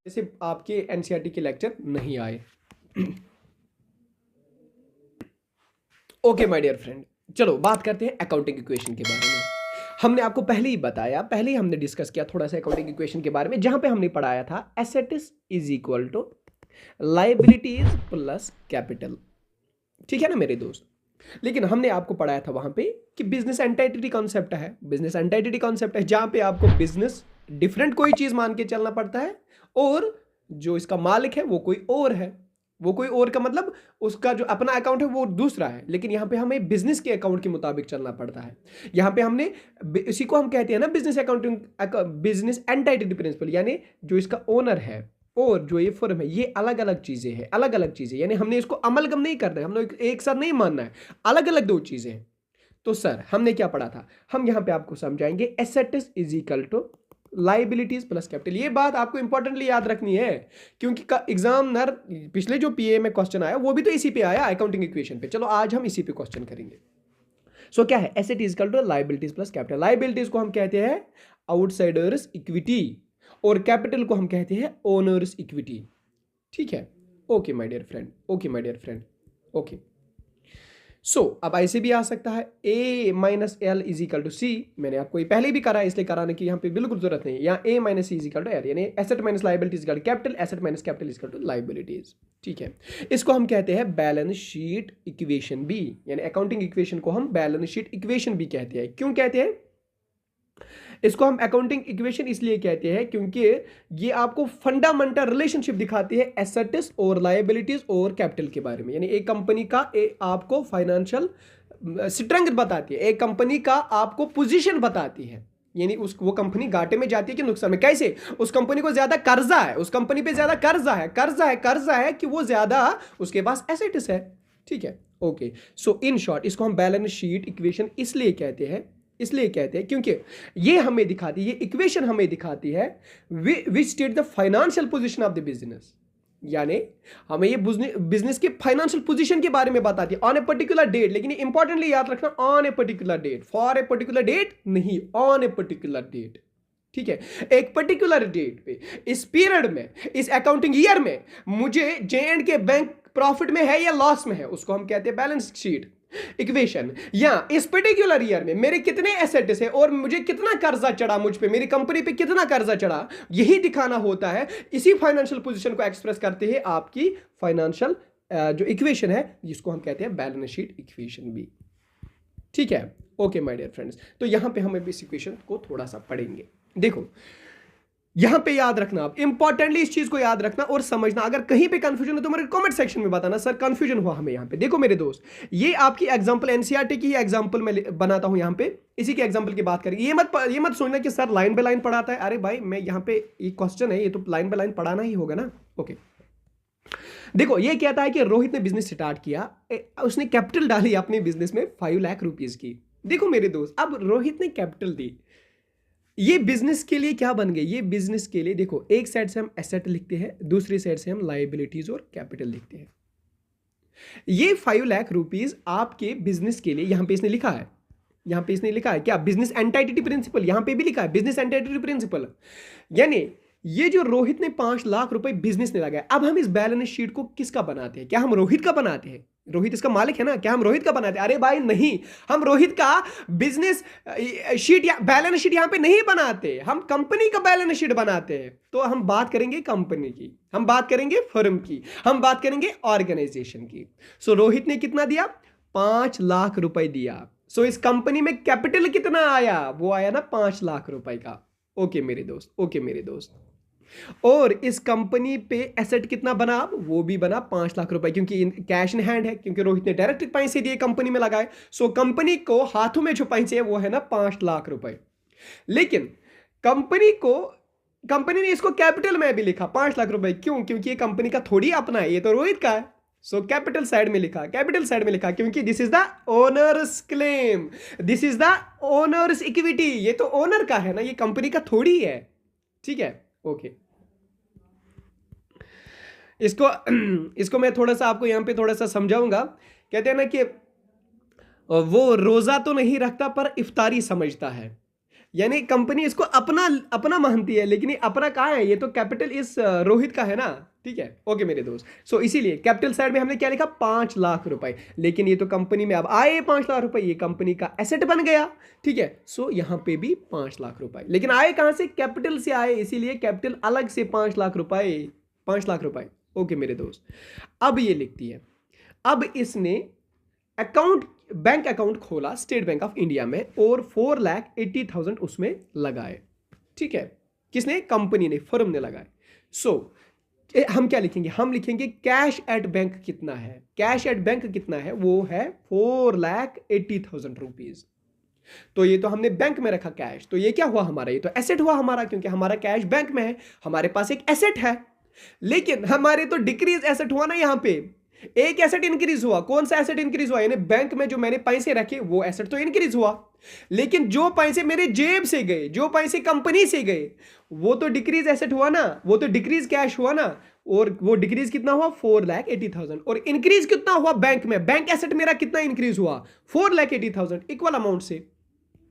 जैसे आपके एनसीईआरटी के लेक्चर नहीं आए। ओके माय डियर फ्रेंड, चलो बात करते हैं अकाउंटिंग इक्वेशन के बारे में। हमने आपको पहले ही बताया, पहले ही हमने डिस्कस किया थोड़ा सा अकाउंटिंग इक्वेशन के बारे में, जहां पे हमने पढ़ाया था assets is equal to liabilities plus capital. ठीक है ना मेरे दोस्त। लेकिन हमने आपको पढ़ाया था वहां पे कि बिजनेस एंटाइटी कॉन्सेप्ट है, बिजनेस एंटाइटी कॉन्सेप्ट है जहां पे आपको बिजनेस डिफरेंट कोई चीज मान के चलना पड़ता है और जो इसका मालिक है वो कोई और है। वो कोई और का मतलब उसका जो अपना अकाउंट है वो दूसरा है, लेकिन यहाँ पे हमें बिजनेस के अकाउंट के मुताबिक चलना पड़ता है। यहाँ पे हमने इसी को हम कहते हैं ना business accounting, business entity principle, यानी जो इसका ओनर है और जो ये फर्म है ये अलग अलग चीजें हैं, अलग अलग चीजें, यानी हमने इसको अमलगम नहीं करना है, हमने एक साथ नहीं मानना है, अलग अलग दो चीजें हैं। तो सर हमने क्या पढ़ा था, हम यहां पे आपको समझाएंगे assets is equal to liabilities plus capital. ये बात आपको इंपॉर्टेंटली याद रखनी है क्योंकि एग्जामिनर पिछले जो पीए में क्वेश्चन आया वो भी तो इसी पे आया, अकाउंटिंग इक्वेशन पे। चलो आज हम इसी पे क्वेश्चन करेंगे। सो क्या है asset is equal to liabilities plus capital. Liabilities को हम कहते हैं आउटसाइडर्स इक्विटी और कैपिटल को हम कहते हैं ओनर्स इक्विटी। ठीक है, okay my dear friend, okay my dear friend, okay. So अब ऐसे भी आ सकता है a minus L is equal to C. मैंने आपको ये पहले भी करा है इसलिए कराने की यहाँ पे बिल्कुल जरूरत नहीं है। यहाँ a minus C is equal to L, यानी asset minus liabilities equal to capital, asset minus capital is equal to liabilities. ठीक है, इसको हम कहते हैं बैलेंस शीट इक्वेशन बी, यानी अकाउंटिंग इक्वेशन को हम बैलेंस शीट इक्वेशन भी कहते हैं। क्यों कहते हैं इसको हम अकाउंटिंग इक्वेशन? इसलिए कहते हैं क्योंकि ये आपको फंडामेंटल रिलेशनशिप दिखाती है एसेट्स और लायबिलिटीज और कैपिटल के बारे में, यानी एक कंपनी का आपको फाइनेंशियल स्ट्रेंथ बताती है, एक कंपनी का आपको पोजीशन बताती है, यानी वो कंपनी घाटे में जाती है कि नुकसान में। कैसे? उस कंपनी को ज्यादा कर्जा है, उस कंपनी पे ज्यादा कर्जा है कि वो ज्यादा उसके पास एसेट्स है। ठीक है, ओके। सो इन शॉर्ट इसको हम बैलेंस शीट इक्वेशन इसलिए कहते हैं क्योंकि ये हमें दिखाती है, ये इक्वेशन हमें दिखाती है which state the financial position of the business, यानी हमें ये बिजनेस के फाइनेंशियल पोजीशन के बारे में बताती है ऑन ए पर्टिकुलर डेट। लेकिन इंपॉर्टेंटली याद रखना on a particular date, for a particular date नहीं, ऑन ए पर्टिकुलर डेट। ठीक है, एक पर्टिकुलर डेट पे, इस पीरियड में, इस अकाउंटिंग ईयर में मुझे J&K बैंक प्रॉफिट में है या लॉस में है, उसको हम कहते हैं बैलेंस शीट इक्वेशन। या इस पर्टिकुलर ईयर में मेरे कितने एसेट्स है और मुझे कितना कर्जा चढ़ा, मुझ पे, मेरी कंपनी पे कितना कर्जा चढ़ा, यही दिखाना होता है। इसी फाइनेंशियल पोजीशन को एक्सप्रेस करते हैं आपकी फाइनेंशियल जो इक्वेशन है जिसको हम कहते हैं बैलेंस शीट इक्वेशन भी। ठीक है, ओके माय डियर फ्रेंड्स। तो यहां पे हम इस इक्वेशन को थोड़ा सा पढ़ेंगे। देखो यहां पे याद रखना, आप इंपॉर्टेंटली इस चीज को याद रखना और समझना। अगर कहीं पे कंफ्यूजन है तो मेरे कमेंट सेक्शन में बताना सर कंफ्यूजन हुआ हमें यहां पे। देखो मेरे दोस्त, ये आपकी एग्जांपल एनसीईआरटी की एग्जांपल मैं बनाता हूं यहां पे, इसी के एग्जांपल की बात करेंगे। ये मत सोचना कि सर लाइन बाय लाइन पढ़ाता है। अरे भाई मैं यहां पे ये क्वेश्चन है, ये तो लाइन बाय लाइन पढ़ाना ही होगा ना। ओके, देखो ये कहता है कि रोहित ने बिजनेस स्टार्ट किया, उसने कैपिटल डाली अपने बिजनेस में 5 लाख रुपीज की। देखो मेरे दोस्त, अब रोहित ने कैपिटल दी, ये बिजनेस के लिए क्या बन गई? ये बिजनेस के लिए देखो, एक साइड से हम एसेट लिखते हैं, दूसरी साइड से हम लायबिलिटीज और कैपिटल लिखते हैं। ये 5 लाख रुपीज आपके बिजनेस के लिए यहां पे इसने लिखा है, यहां पे इसने लिखा है क्या? बिजनेस एंटाइटी प्रिंसिपल, यहां पे भी लिखा है बिजनेस एंटाइटी प्रिंसिपल। यानी ये जो रोहित ने 5 लाख रुपए बिजनेस ने लगाया, अब हम इस बैलेंस शीट को किसका बनाते हैं? क्या हम रोहित का बनाते हैं? रोहित इसका मालिक है ना, क्या हम रोहित का बनाते हैं? अरे भाई नहीं, हम रोहित का बिजनेस शीट या बैलेंस शीट यहां पे नहीं बनाते, हम कंपनी का बैलेंस शीट बनाते हैं। तो हम बात करेंगे कंपनी की, हम बात करेंगे फर्म की, हम बात करेंगे ऑर्गेनाइजेशन की। सो रोहित ने कितना दिया? 5 लाख रुपए दिया। सो इस कंपनी में कैपिटल कितना आया? वो आया ना 5 लाख रुपए का। ओके मेरे दोस्त, ओके मेरे दोस्त। और इस कंपनी पे एसेट कितना बना? वो भी बना 5 लाख रुपए, क्योंकि कैश इन हैंड है, क्योंकि रोहित ने डायरेक्ट पैसे दिए कंपनी में लगाए। सो कंपनी को हाथों में जो पैसे है वो है ना 5 लाख रुपए। लेकिन कंपनी ने इसको कैपिटल में भी लिखा 5 लाख रुपए। क्यों? क्योंकि ये कंपनी का थोड़ी अपना है, ये तो रोहित का है। सो कैपिटल साइड में लिखा क्योंकि this is the owners claim, this is the owners equity. ये तो ओनर का है ना, ये कंपनी का थोड़ी है। ठीक है, ओके। इसको मैं थोड़ा सा आपको यहां पे थोड़ा सा समझाऊंगा। कहते हैं ना कि वो रोजा तो नहीं रखता पर इफ्तारी समझता है। यानी कंपनी इसको अपना अपना मानती है, लेकिन ये अपना कहाँ है, ये तो कैपिटल इस रोहित का है ना। ठीक है, ओके मेरे दोस्त। सो इसीलिए कैपिटल साइड में हमने क्या लिखा, 5 लाख रुपए, लेकिन ये तो कंपनी में अब आए 5 लाख रुपए, ये कंपनी का एसेट बन गया। ठीक है, सो यहां पे भी 5 लाख रुपए, लेकिन आए कहां से, कैपिटल से आए, इसीलिए कैपिटल अलग से 5 लाख रुपए, 5 लाख रुपए। ओके मेरे दोस्त, अब ये लिखती है, अब इसने अकाउंट, बैंक अकाउंट खोला स्टेट बैंक ऑफ इंडिया में और 4,80,000 उसमें लगाए। ठीक है, किसने, कंपनी ने, फर्म ने लगाए। सो हम क्या लिखेंगे, हम लिखेंगे कैश एट बैंक कितना है, कैश एट बैंक कितना है, वो है 4,80,000 रुपीज। तो ये तो हमने बैंक में रखा कैश, तो ये क्या हुआ हमारा, ये तो एसेट हुआ हमारा, क्योंकि हमारा कैश बैंक में है, हमारे पास एक एसेट है। लेकिन हमारे तो डिक्रीज एसेट हुआ ना, यहां पे एक एसेट इंक्रीज हुआ। कौन सा एसेट इंक्रीज हुआ, यानी बैंक में जो मैंने पैसे रखे वो एसेट तो इंक्रीज हुआ, लेकिन जो पैसे मेरे जेब से गए, जो पैसे कंपनी से गए, वो तो डिक्रीज एसेट हुआ ना, वो तो डिक्रीज कैश हुआ ना। और वो डिक्रीज कितना हुआ, 4,80,000। और इंक्रीज कितना हुआ बैंक में, बैंक एसेट मेरा कितना इंक्रीज हुआ, 4,80,000, इक्वल अमाउंट से।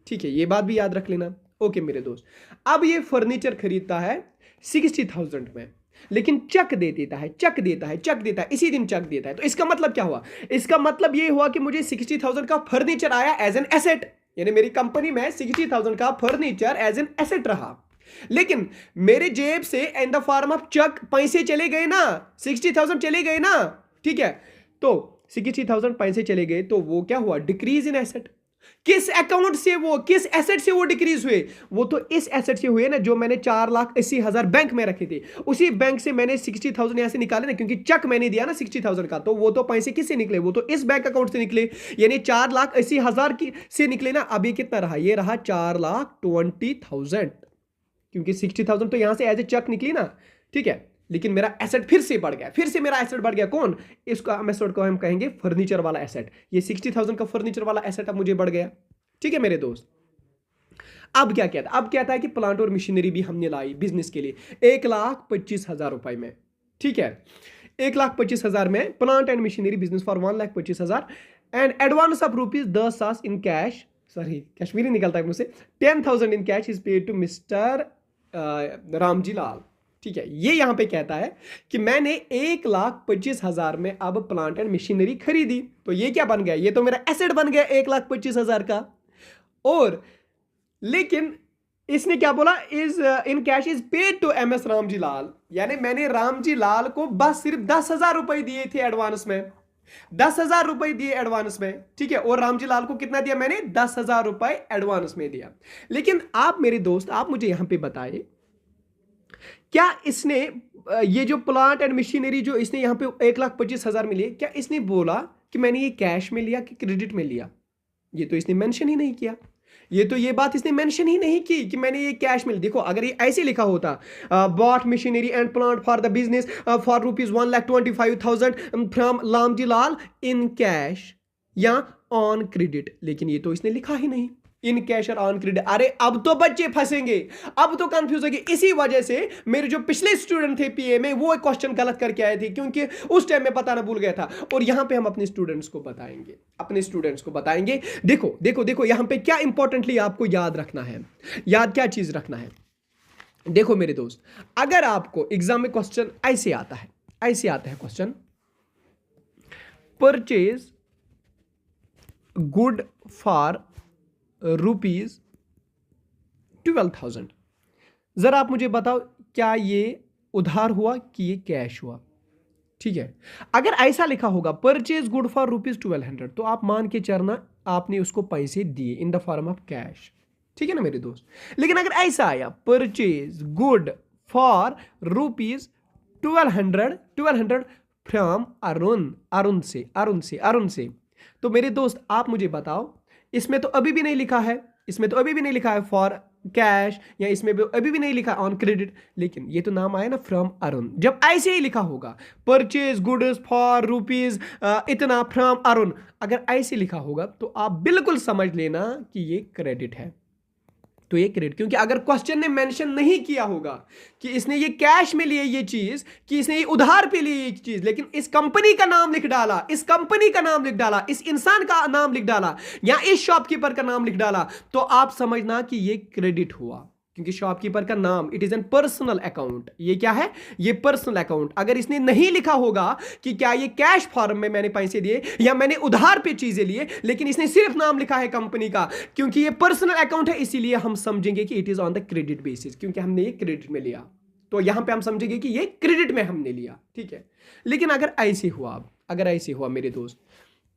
ठीक है, ये बात भी याद रख लेना। ओके मेरे दोस्त, अब ये फर्नीचर खरीदता है 60,000 में, लेकिन चक दे देता है, चक देता है, चक देता है, इसी दिन चक देता है। तो इसका मतलब क्या हुआ, इसका मतलब ये हुआ कि मुझे 60,000 का फर्नीचर आया एज एन एसेट, यानी मेरी कंपनी में 60,000 का फर्नीचर एज एन एसेट रहा। लेकिन मेरे जेब से इन द फॉर्म ऑफ चक पैसे चले गए ना, 60,000 चले गए ना। ठीक है, तो 60,000 पैसे चले गए, तो वो क्या हुआ, डिक्रीज इन एसेट। किस अकाउंट से, वो किस एसेट से वो डिक्रीज हुए, वो तो इस एसेट से हुए ना जो मैंने 4,80,000 बैंक में रखे थे, उसी बैंक से मैंने 60,000 यहां से निकाले ना, क्योंकि चक मैंने दिया ना 60,000 का, तो वो तो पैसे किससे निकले, वो तो इस बैंक अकाउंट से निकले, यानी 4,80,000 की से निकले ना। अब ये कितना रहा, ये रहा 4,20,000, क्योंकि 60,000 तो यहां से एज ए चक निकली ना। ठीक है, लेकिन मेरा एसेट फिर से बढ़ गया, फिर से मेरा एसेट बढ़ गया। कौन, इसका एसेट को हम कहेंगे फर्नीचर वाला एसेट। ये 60,000 का फर्नीचर वाला एसेट अब मुझे बढ़ गया। ठीक है मेरे दोस्त, अब क्या कहता है, अब कहता है कि प्लांट और मशीनरी भी हमने लाई बिजनेस के लिए 1,25,000 रुपए में। ठीक है, 1,25,000 में plant and machinery business for 1,25,000 and advance of rupees 10,000 in cash, sorry Kashmiri निकलता है मुझसे, 10,000 in cash is paid to mister Ramji Lal. ठीक है, ये यहां पे कहता है कि मैंने 1,25,000 में अब प्लांट एंड मशीनरी खरीदी, तो ये क्या बन गया, ये तो मेरा एसेट बन गया 1,25,000 का। और लेकिन इसने क्या बोला, is in cash is paid to M S Ramji Lal, यानी मैंने रामजी लाल को बस सिर्फ 10,000 रुपए दिए थे एडवांस में, 10,000 रुपए दिए एडवांस में। ठीक है, और रामजी लाल को कितना दिया मैंने, 10,000 रुपए एडवांस में दिया। लेकिन आप मेरे दोस्त, आप मुझे यहां पे बताइए, क्या इसने ये जो प्लांट एंड मशीनरी जो इसने यहां पे 1,25,000 में लिए, क्या इसने बोला कि मैंने ये कैश में लिया कि क्रेडिट में लिया, ये तो इसने मेंशन ही नहीं किया। ये बात इसने मेंशन ही नहीं की कि मैंने ये कैश में। देखो अगर ये ऐसे लिखा होता, bought machinery and plant for the business for ₹1,25,000 from Ramji Lal in cash या ऑन क्रेडिट, लेकिन ये तो इसने लिखा ही नहीं, इन कैश और ऑन क्रेडिट। अरे अब तो बच्चे फंसेंगे, अब तो कंफ्यूज होंगे। इसी वजह से मेरे जो पिछले स्टूडेंट थे पीए में, वो एक क्वेश्चन गलत करके आए थे, क्योंकि उस टाइम में बताना भूल गया था। और यहां पे हम अपने स्टूडेंट्स को बताएंगे, अपने स्टूडेंट्स को बताएंगे। देखो देखो देखो, यहां पे क्या इंपॉर्टेंटली आपको याद रखना है, याद क्या चीज रखना है। देखो मेरे दोस्त, अगर आपको एग्जाम में क्वेश्चन ऐसे आता है, ऐसे आता है क्वेश्चन, परचेज गुड फॉर ₹12,000, जरा आप मुझे बताओ क्या ये उधार हुआ कि ये कैश हुआ। ठीक है, अगर ऐसा लिखा होगा परचेज गुड फॉर ₹1200, तो आप मान के चलना आपने उसको पैसे दिए in the form of cash. ठीक है ना मेरे दोस्त, लेकिन अगर ऐसा आया purchase good for ₹1200 from Arun से, तो मेरे दोस्त आप मुझे बताओ, इसमें तो अभी भी नहीं लिखा है, इसमें तो अभी भी नहीं लिखा है फॉर कैश, या इसमें अभी भी नहीं लिखा ऑन क्रेडिट, लेकिन ये तो नाम आया ना फ्रॉम अरुण। जब ऐसे ही लिखा होगा परचेज गुड्स फॉर रुपीज इतना फ्रॉम अरुण, अगर ऐसे लिखा होगा तो आप बिल्कुल समझ लेना कि ये क्रेडिट है। तो ये क्रेडिट, क्योंकि अगर क्वेश्चन ने मेंशन नहीं किया होगा कि इसने ये कैश में लिए ये चीज, कि इसने ये उधार पे लिए ये चीज, लेकिन इस कंपनी का नाम लिख डाला, इस कंपनी का नाम लिख डाला, इस इंसान का नाम लिख डाला, या इस शॉपकीपर का नाम लिख डाला, तो आप समझना कि ये क्रेडिट हुआ, क्योंकि शॉपकीपर का नाम, it is an personal account. ये क्या है? ये पर्सनल अकाउंट। अगर इसने नहीं लिखा होगा कि क्या ये कैश फॉर्म में मैंने पैसे दिए या मैंने उधार पे चीजें लिए, लेकिन इसने सिर्फ नाम लिखा है कंपनी का, क्योंकि ये पर्सनल अकाउंट है, इसीलिए हम समझेंगे कि it is on the credit basis, क्योंकि हमने ये क्रेडिट में लिया, तो यहां पे हम समझेंगे कि ये क्रेडिट में हमने लिया, ठीक है। लेकिन अगर ऐसे हुआ, अगर ऐसे हुआ मेरे दोस्त,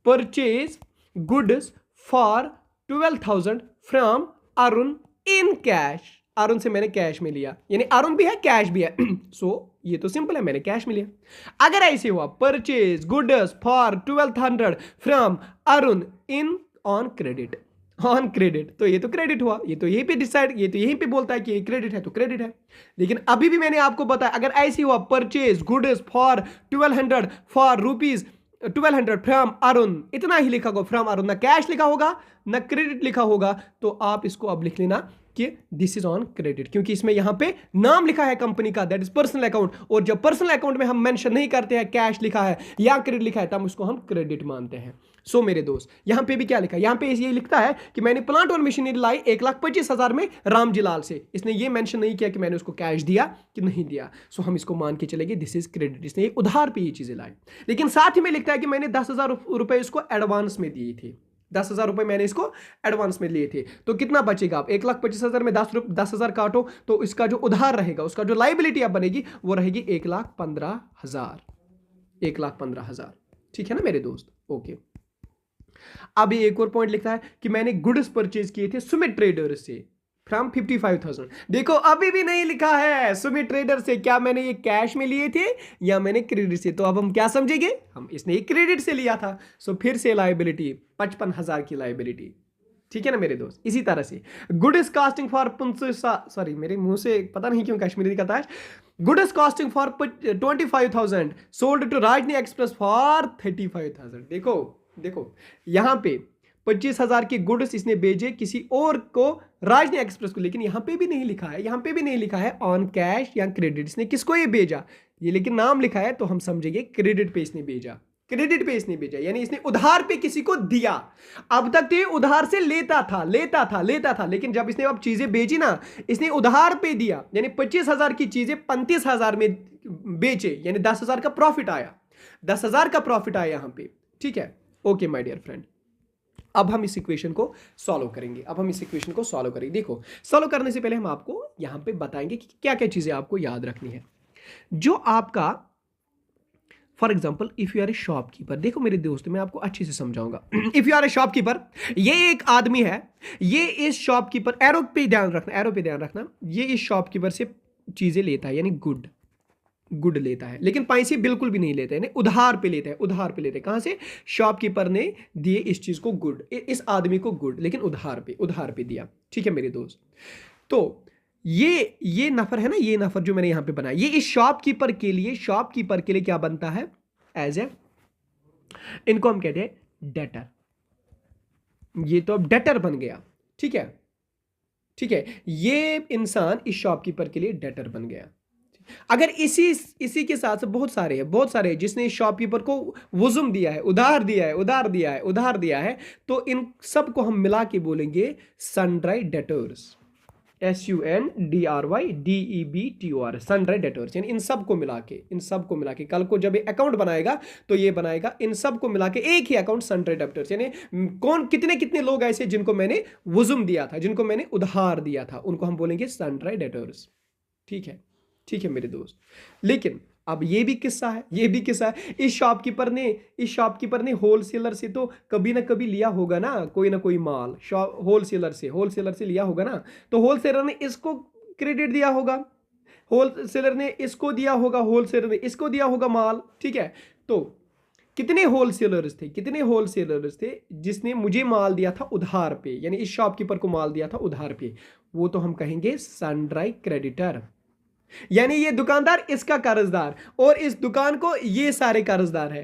purchase goods for 12,000 from Arun in cash, Arun से मैंने कैश में लिया, यानी अरुण भी है कैश भी है, सो ये तो सिंपल है, मैंने कैश में लिया। अगर ऐसे हुआ, purchase goods for 1200 from Arun in on credit, on credit, तो ये तो क्रेडिट हुआ, ये तो यहीं पे डिसाइड, ये तो यहीं पे बोलता है कि ये क्रेडिट है, तो क्रेडिट है। लेकिन अभी भी मैंने आपको बताया, अगर ऐसे हुआ, purchase goods for 1200 for rupees 1200 from Arun, इतना ही लिखा होगा फ्रॉम अरुण, ना कैश लिखा होगा ना क्रेडिट लिखा होगा, तो आप इसको अब लिख लेना कि दिस इज ऑन क्रेडिट, क्योंकि इसमें यहां पे नाम लिखा है कंपनी का, दैट इज पर्सनल अकाउंट, और जब पर्सनल अकाउंट में हम मेंशन नहीं करते हैं कैश लिखा है या क्रेडिट लिखा है, तब उसको हम क्रेडिट मानते हैं। सो मेरे दोस्त, यहां पे भी क्या लिखा है, यहां पे ये लिखता है कि मैंने प्लांट और मशीनरी लाई 1,25,000 में रामजीलाल से, इसने ये मेंशन नहीं किया कि मैंने उसको कैश दिया कि नहीं दिया, सो हम इसको मान के चलेंगे दिस इज क्रेडिट, इसने ये उधार पे ये चीजें लाई। लेकिन साथ ही में लिखता है कि मैंने 10,000 रुपए इसको एडवांस में दिए थे, 10,000 रुपए मैंने इसको एडवांस में लिए थे, तो कितना बचेगा? आप 1,25,000 में 10,000 काटो, तो इसका जो उधार रहेगा, उसका जो लाइबिलिटी अब बनेगी वो रहेगी 1,15,000, 1,15,000, ठीक है ना मेरे दोस्त? ओके। अब एक और पॉइंट लिखता है कि मैंने गुड्स परचेज किए थे सुमित ट्रेडर से फ्रॉम 55,000। देखो अभी भी नहीं लिखा है सुमित ट्रेडर से, क्या मैंने ये कैश में लिए थे या मैंने क्रेडिट से, तो अब हम क्या समझेंगे, हम इसने क्रेडिट से लिया था, सो फिर से लायबिलिटी 55,000 की लायबिलिटी, ठीक है ना मेरे दोस्त? इसी तरह से गुड्स कॉस्टिंग फॉर सॉरी मेरे मुंह से पता नहीं क्यों कश्मीरी दिखाता है, goods costing for 25,000 sold to Rajni Express for 35,000। देखो देखो यहां पे 25,000 के गुड्स इसने भेजे किसी और को, राजनी एक्सप्रेस को, लेकिन यहां पे भी नहीं लिखा है, यहां पे भी नहीं लिखा है ऑन कैश या क्रेडिट, इसने किसको ये भेजा, ये लेकिन नाम लिखा है, तो हम समझेंगे क्रेडिट पे इसने भेजा, क्रेडिट पे इसने भेजा, यानी इसने उधार पे किसी को दिया। अब तक तो ये उधार से लेता था, लेकिन जब इसने अब चीजें भेजी ना, इसने उधार पे दिया, यानी 25,000 की चीजें 35,000 में बेचे, यानी 10,000 का प्रॉफिट आया, 10,000 का प्रॉफिट आया यहां पे, ठीक है। ओके माय डियर फ्रेंड, अब हम इस इक्वेशन को सॉल्व करेंगे, देखो सॉल्व करने से पहले हम आपको यहां पे बताएंगे कि क्या क्या चीजें आपको याद रखनी है। जो आपका for example if you are a shopkeeper, देखो मेरे दोस्त मैं आपको अच्छे से समझाऊंगा। If you are a shopkeeper, ये एक आदमी है, ये इस शॉपकीपर, एरो पे ध्यान रखना, ये इस शॉपकीपर से चीजें लेता है, यानी गुड लेता है, लेकिन पैसे बिल्कुल भी नहीं लेता है, उधार पे लेता है। कहां से? शॉपकीपर ने दिए इस चीज को गुड, इस आदमी को गुड, लेकिन उधार पे दिया, ठीक है मेरे दोस्त। तो ये नफर है ना, ये नफर जो मैंने यहां पे बनाया, ये इस शॉपकीपर के लिए क्या बनता है? एज ए, इनको हम कहते हैं डेटर, ये तो अब डेटर बन गया, ठीक है, ये इंसान इस शॉपकीपर के लिए डेटर बन गया। अगर इसी के साथ बहुत सारे हैं जिसने शॉपकीपर को वज़ुम दिया है, उधार दिया है, तो इन सब को हम मिला के बोलेंगे सनड्राई डेटर्स, SUNDRYDEBTOR, सनड्राई डेटर्स, यानी इन सब को मिला के कल को जब अकाउंट बनाएगा तो ये बनाएगा इन सब को मिला के एक ही अकाउंट, सनड्राई डेटर्स, यानी कितने लोग ऐसे जिनको मैंने वज़ुम दिया था, जिनको मैंने उधार दिया था, उनको हम बोलेंगे सनड्राई डेटर्स, ठीक है मेरे दोस्त। लेकिन अब ये भी किस्सा है, इस शॉपकीपर ने होलसेलर से तो कभी ना कभी लिया होगा ना कोई माल, होलसेलर से लिया होगा ना, तो होलसेलर ने इसको क्रेडिट दिया होगा, होलसेलर ने इसको दिया होगा माल, ठीक है। तो कितने होलसेलर्स थे जिसने मुझे माल दिया था उधार पे, यानी इस शॉपकीपर को माल दिया था उधार पे, वो तो हम कहेंगे सनड्राई क्रेडिटर, यानी ये दुकानदार इसका कर्जदार, और इस दुकान को ये सारे कर्जदार है,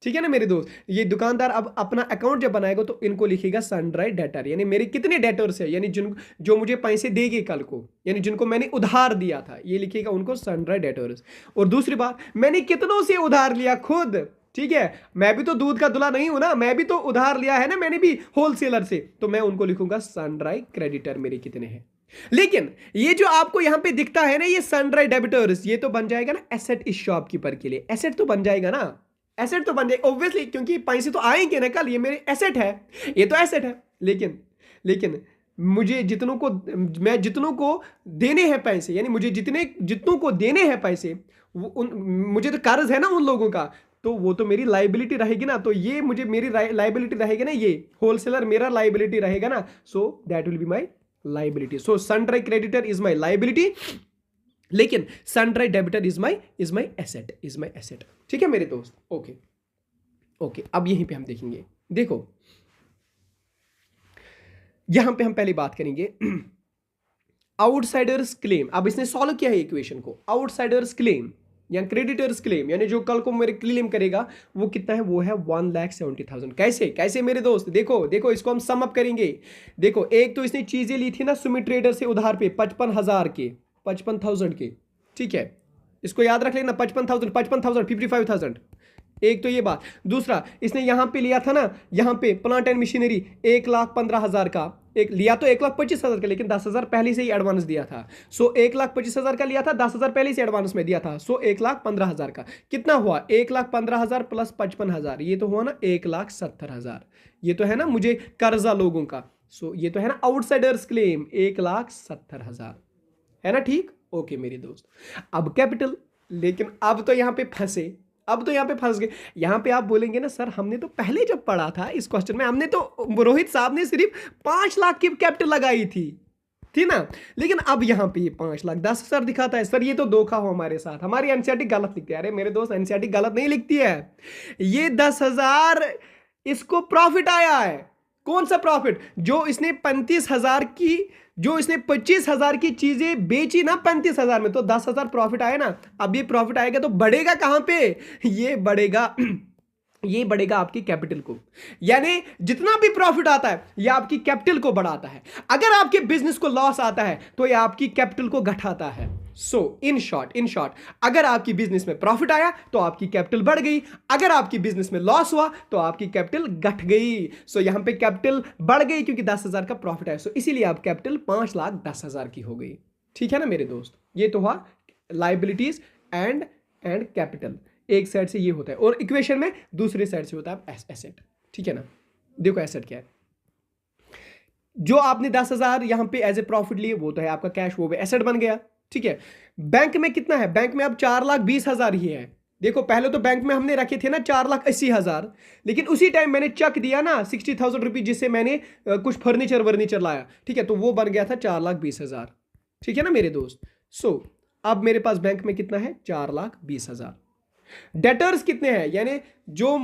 ठीक है ना मेरे दोस्त। ये दुकानदार अब अपना अकाउंट जब बनाएगा तो इनको लिखेगा सनड्राई डेटर, यानी मेरे कितने डेटर्स है, यानी जो मुझे पैसे देंगे कल को, यानी जिनको मैंने उधार दिया था, ये लिखेगा उनको सनड्राई डेटर्स। और दूसरी बात, मैंने कितनों से उधार लिया खुद, ठीक है, मैं भी तो दूध का दुला नहीं हूं ना, मैं भी तो उधार लिया है ना मैंने भी होलसेलर से, तो मैं उनको लिखूंगा सनड्राई क्रेडिटर मेरे कितने हैं। लेकिन ये जो आपको यहां पे दिखता है ना, ये सनड्राई डेबिटर्स, ये तो बन जाएगा ना एसेट इस शॉपकीपर के लिए, एसेट तो बन जाएगा ना, एसेट तो बन जाएगा ऑब्वियसली, क्योंकि पैसे तो आएंगे ना कल, ये मेरे एसेट है, ये तो एसेट है। लेकिन मुझे मैं जितनों को देने हैं पैसे, यानी मुझे जितनों को देने हैं पैसे, मुझे तो कर्ज है ना उन लोगों का, तो वो तो मेरी लाइबिलिटी रहेगी ना, तो ये मुझे मेरी लाइबिलिटी रहेगी ना, ये होलसेलर मेरा लाइबिलिटी रहेगा ना, so that will be my liability. So sundry creditor is my liability, लेकिन sundry debtor is my asset. ठीक है मेरे दोस्त, ओके। अब यहीं पे हम देखेंगे, देखो यहां पे हम पहले बात करेंगे आउटसाइडर्स क्लेम। अब इसने सॉल्व किया है इक्वेशन को, आउटसाइडर्स क्लेम या क्रेडिटर्स क्लेम, यानी जो कल को मेरे क्लेम करेगा वो कितना है, वो है 1,70,000। कैसे मेरे दोस्त, देखो इसको हम सम अप करेंगे। देखो एक तो इसने चीजें ली थी ना सुमी ट्रेडर से उधार पे 55,000 के, ठीक है, इसको याद रख लेना, 55,000 55,000 एक तो ये बात। दूसरा, इसने यहां पे लिया था ना, यहां पे प्लांट एंड मशीनरी 1,15,000 का, एक लिया तो 1,25,000 का, लेकिन 10,000 पहले से ही एडवांस दिया था। सो 1,25,000 का लिया था, 10,000 पहले से एडवांस में दिया था, सो 1,15,000 का कितना हुआ, 1,15,000 प्लस 55,000, ये तो हुआ ना 1,70,000। ये तो है ना मुझे कर्जा लोगों का, सो ये तो है ना आउटसाइडर्स क्लेम 1,70,000, है ना, ठीक। ओके मेरे दोस्त, अब कैपिटल, लेकिन अब तो यहां पे फंस गए। यहां पे आप बोलेंगे ना सर हमने तो पहले जब पढ़ा था इस क्वेश्चन में, हमने तो रोहित साहब ने सिर्फ 5 लाख की कैपिटल लगाई थी ना, लेकिन अब यहां पे ये 5 लाख 10,000 दिखाता है। सर ये तो धोखा हो हमारे साथ, हमारी एनसीईआरटी गलत लिखती है। अरे मेरे दोस्त एनसीईआरटी गलत नहीं लिखती है, ये 10,000 इसको प्रॉफिट आया है। कौन सा प्रॉफिट, जो इसने 25,000 की चीजें बेची ना 35,000 में, तो 10,000 प्रॉफिट आया ना। अब ये प्रॉफिट आएगा तो बढ़ेगा कहां पे, ये बढ़ेगा आपकी कैपिटल को, यानी जितना भी प्रॉफिट आता है ये आपकी कैपिटल को बढ़ाता है। अगर आपके बिजनेस को लॉस आता है तो ये आपकी कैपिटल को घटाता है। सो इन शॉर्ट अगर आपकी बिजनेस में प्रॉफिट आया तो आपकी कैपिटल बढ़ गई, अगर आपकी बिजनेस में लॉस हुआ तो आपकी कैपिटल घट गई। सो यहां पे कैपिटल बढ़ गई क्योंकि 10,000 का प्रॉफिट आया, सो इसीलिए आप कैपिटल 5,10,000 की हो गई। ठीक है ना मेरे दोस्त, ये तो हुआ लाइबिलिटीज एंड कैपिटल। एक साइड से ये होता है और इक्वेशन में दूसरे साइड से होता है एसेट। ठीक है ना, देखो एसेट क्या है, जो आपने 10,000 यहां पे एज ए प्रॉफिट लिए वो तो है आपका कैश, वो भी एसेट बन गया। ठीक है, बैंक में कितना है, बैंक में अब 4,20,000 ही है। देखो पहले तो बैंक में हमने रखे थे ना 4,80,000, लेकिन उसी टाइम मैंने चेक दिया ना 60,000 रुपये, जिससे मैंने कुछ फर्नीचर लाया। ठीक है, तो वो बन गया था 4,20,000। ठीक है ना मेरे दोस्त। सो अब मेरे पास बैंक में कितना है, 4,20,000। डेटर्स कितने हैं, यानी जो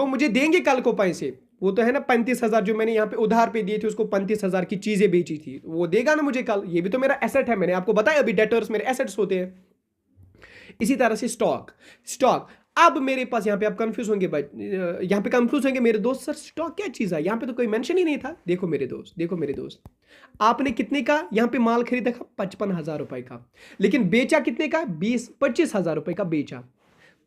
मुझे देंगे कल को पैसे, वो तो है ना 35,000, जो मैंने यहां पे उधार पे दिए थे उसको 35,000 की चीजें बेची थी, वो देगा ना मुझे कल, ये भी तो मेरा एसेट है। मैंने आपको बताया अभी डेटर्स मेरे एसेट्स होते हैं। इसी तरह से स्टॉक अब मेरे पास, यहां पे आप कंफ्यूज होंगे मेरे दोस्त, सर स्टॉक क्या चीज है, यहां पे तो कोई मेंशन ही नहीं था। देखो मेरे दोस्त आपने कितने का यहां पे माल खरीदा था, 55,000 रुपए का, लेकिन बेचा कितने का, 25,000 रुपए का बेचा,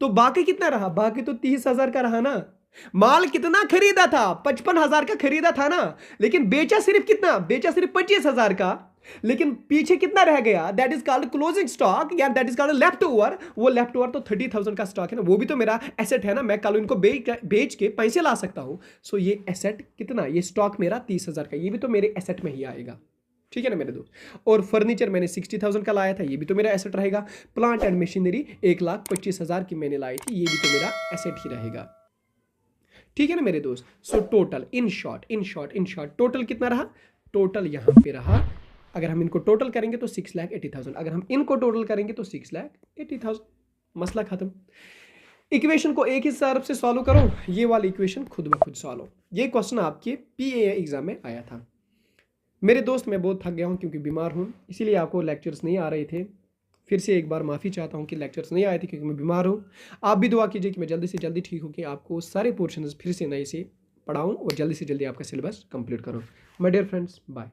तो बाकी कितना रहा, बाकी तो 30,000 का रहा ना। माल कितना खरीदा था, 55,000 का खरीदा था ना, लेकिन बेचा सिर्फ कितना, बेचा सिर्फ 25,000 का, लेकिन पीछे कितना रह गया, that is called closing stock, या that is called left over. वो लेफ्ट ओवर तो 30,000 का स्टॉक है ना, वो भी तो मेरा एसेट है ना, मैं कल उनको बेच के पैसे ला सकता हूं। सो ये एसेट कितना, ये स्टॉक मेरा 30,000 का, ये भी तो मेरे एसेट में ही आएगा। ठीक है ना मेरे दोस्त, और फर्नीचर मैंने 60,000 का लाया था, ये भी तो मेरा एसेट रहेगा। प्लांट एंड मशीनरी 1,25,000 की मैंने लाई थी, ये भी तो मेरा एसेट ही रहेगा। ठीक है ना मेरे दोस्त। So total in short total कितना रहा, टोटल यहां पे रहा, अगर हम इनको टोटल करेंगे तो 6,80,000, अगर हम इनको टोटल करेंगे तो 6,80,000, मसला खत्म। इक्वेशन को एक ही तरफ से सॉल्व करो, ये वाली इक्वेशन खुद ब खुद सॉल्व। ये क्वेश्चन आपके PA एग्जाम में आया था। मेरे दोस्त मैं बहुत थक गया हूं क्योंकि बीमार हूं, इसीलिए आपको लेक्चर्स नहीं आ रहे थे। फिर से एक बार माफ़ी चाहता हूँ कि लेक्चर्स नहीं आए थे क्योंकि मैं बीमार हूँ। आप भी दुआ कीजिए कि मैं जल्दी से जल्दी ठीक होकर आपको सारे पोर्शंस फिर से नए से पढ़ाऊँ और जल्दी से जल्दी आपका सिलेबस कंप्लीट करूँ। My dear friends, bye.